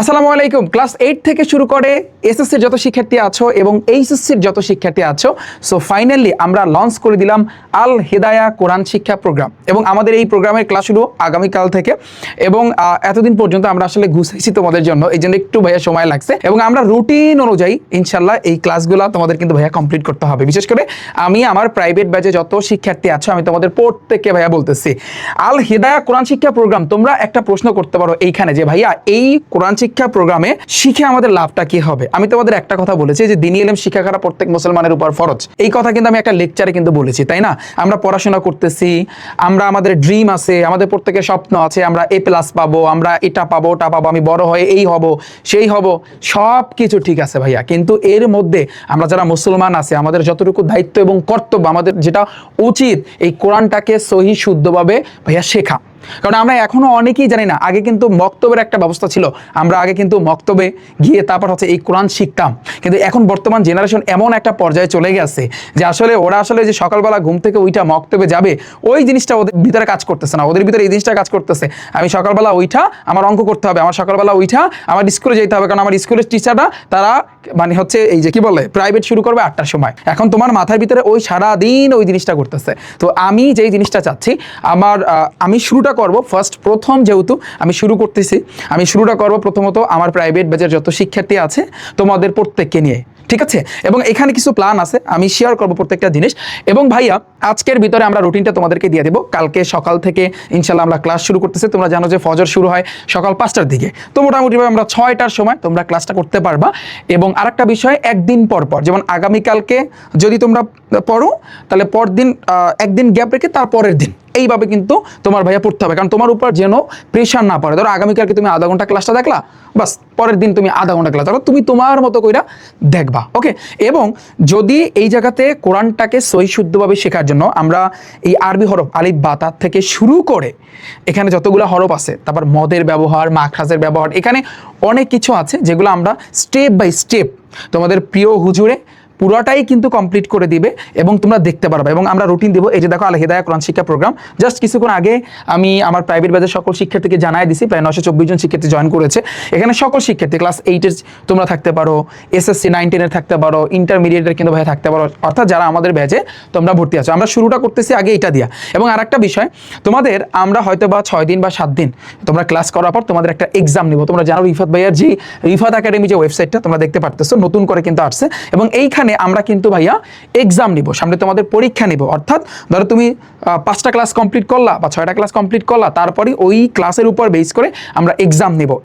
আসসালামু আলাইকুম। ক্লাস 8 থেকে শুরু করে এসএসসির যত শিক্ষার্থী আছো এবং এইচএসসির যত শিক্ষার্থী আছো, সো ফাইনালি আমরা লঞ্চ করে দিলাম আল হিদায়া কোরআন শিক্ষা প্রোগ্রাম এবং আমাদের এই প্রোগ্রামের ক্লাস শুরু আগামীকাল থেকে এবং এতদিন পর্যন্ত আমরা আসলে গুছাইছি তোমাদের জন্য, এই জন্য একটু ভাইয়া সময় লাগছে এবং আমরা রুটিন অনুযায়ী ইনশাল্লাহ এই ক্লাসগুলো তোমাদের কিন্তু ভাইয়া কমপ্লিট করতে হবে। বিশেষ করে আমি আমার প্রাইভেট ব্যাচে যত শিক্ষার্থী আছো আমি তোমাদের প্রত্যেককে ভাইয়া বলতেছি, আল হিদায়া কোরআন শিক্ষা প্রোগ্রাম। তোমরা একটা প্রশ্ন করতে পারো এইখানে যে ভাইয়া এই কোরআন শিক্ষা প্রোগ্রামে শিখে আমাদের লাভটা কি হবে। আমি তোমাদের একটা কথা বলেছি যে দ্বীনি ইলম শিক্ষা করা প্রত্যেক মুসলমানের উপর ফরজ। এই কথা কিন্তু আমি একটা লেকচারে কিন্তু বলেছি, তাই না? আমরা পড়াশোনা করতেছি, আমরা আমাদের ড্রিম আছে, আমাদের প্রত্যেকের স্বপ্ন আছে, আমরা A+ পাবো, আমরা এটা পাবো ওটা পাবো, আমি বড় হয়ে এই হব সেই হব, সব কিছু ঠিক আছে ভাইয়া, কিন্তু এর মধ্যে আমরা যারা মুসলমান আছে আমাদের যতটুকু দায়িত্ব এবং কর্তব্য, আমাদের যেটা উচিত এই কোরআনটাকে সহি শুদ্ধভাবে ভাইয়া শেখা। কারণ আমরা এখনো অনেকেই জানি না। আগে কিন্তু মক্তবের একটা ব্যবস্থা ছিল, আমরা আগে কিন্তু মক্তবে গিয়ে তারপর হচ্ছে এই কোরআন শিখতাম, কিন্তু এখন বর্তমান জেনারেশন এমন একটা পর্যায়ে চলে গেছে যে আসলে ওরা আসলে যে সকালবেলা ঘুম থেকে ওইটা মক্তবে যাবে ওই জিনিসটা ওদের ভিতরে কাজ করতেছে না। ওদের ভিতরে এই জিনিসটা কাজ করতেছে, আমি সকালবেলা ওইটা আমার অঙ্ক করতে হবে, আমার সকালবেলা ওইটা আমার স্কুলে যেতে হবে, কারণ আমার স্কুলের টিচাররা তারা মানে হচ্ছে এই যে কি বলে প্রাইভেট শুরু করবে 8টার সময়। এখন তোমার মাথার ভিতরে ওই সারাদিন ওই জিনিসটা করতেছে। তো আমি যেই জিনিসটা চাচ্ছি, আমি শুরুটা করব প্রথম যেহেতু আমি শুরু করতেছি, আমি শুরুটা করব প্রথমত আমার প্রাইভেট ব্যাচের যত শিক্ষার্থী আছে তোমাদের প্রত্যেককে নিয়ে, ঠিক আছে? এবং এখানে কিছু প্ল্যান আছে, আমি শেয়ার করবো প্রত্যেকটা জিনিস। এবং ভাইয়া আজকের ভিতরে আমরা রুটিনটা তোমাদেরকে দিয়ে দেবো। কালকে সকাল থেকে ইনশাল্লাহ আমরা ক্লাস শুরু করতেছি। তোমরা জানো যে ফজর শুরু হয় সকাল 5টার দিকে, তো মোটামুটিভাবে আমরা 6টার সময় তোমরা ক্লাসটা করতে পারবা। এবং আরেকটা বিষয়, একদিন পর পর, যেমন আগামীকালকে যদি তোমরা পড়ো তাহলে পরদিন একদিন গ্যাপ রেখে তারপরের দিন এইভাবে কিন্তু তোমার ভাইয়া পড়তে হবে, কারণ তোমার উপর যেন প্রেশার না পড়ে। ধরো আগামীকালকে তুমি আধা ঘন্টা ক্লাসটা দেখলা, বাস পরের দিন তুমি আধা ঘন্টা ক্লাস দেখো, তুমি তোমার মতো কইরা দেখবা, ওকে? এবং যদি এই জায়গাতে কোরআনটাকে সহি শুদ্ধভাবে শেখার জন্য আমরা এই আরবি হরফ আলিফ বা তা থেকে শুরু করে এখানে যতগুলো হরফ আছে, তারপর মদের ব্যবহার, মাখরাজের ব্যবহার, এখানে অনেক কিছু আছে যেগুলো আমরা স্টেপ বাই স্টেপ তোমাদের প্রিয় হুজুরে পুরোটাই কিন্তু কমপ্লিট করে দিবে এবং তোমরা দেখতে পারবে। এবং আমরা রুটিন দেবো। এই যে দেখো আল হিদায়া কোরআন শিক্ষা প্রোগ্রাম, জাস্ট কিছুক্ষণ আগে আমি আমার প্রাইভেট ব্যাচের সকল শিক্ষার্থীকে জানাই দিছি, প্রায় 924 জন শিক্ষার্থী জয়েন করেছে। এখানে সকল শিক্ষার্থী ক্লাস 8-এর তোমরা থাকতে পারো, এসএসসি 9-10-এর থাকতে পারো, ইন্টারমিডিয়েটের কিন্তু ভাই থাকতে পারো, অর্থাৎ যারা আমাদের ব্যাচে তোমরা ভর্তি আছো। আমরা শুরুটা করতেছি আগে এটা দিয়া। এবং আরেকটা বিষয়, তোমাদের আমরা হয়তো বা 6 দিন বা 7 দিন তোমরা ক্লাস করার পর তোমাদের একটা এক্সাম নিব। তোমরা জানো রিফাত ভাইয়ার যে রিফাত একাডেমি যে ওয়েবসাইটটা তোমরা দেখতে পারতেছো, নতুন করে কিন্তু আসছে। এবং এইখানে আমরা কিন্তু ভাইয়া এক্সাম নিব, সামনে তোমাদের পরীক্ষা নিব। অর্থাৎ ধরো তুমি 5টা ক্লাস কমপ্লিট করলা বা 6টা ক্লাস কমপ্লিট করলা, তারপরে ওই ক্লাসের উপর বেস করে আমরা এক্সাম নিব।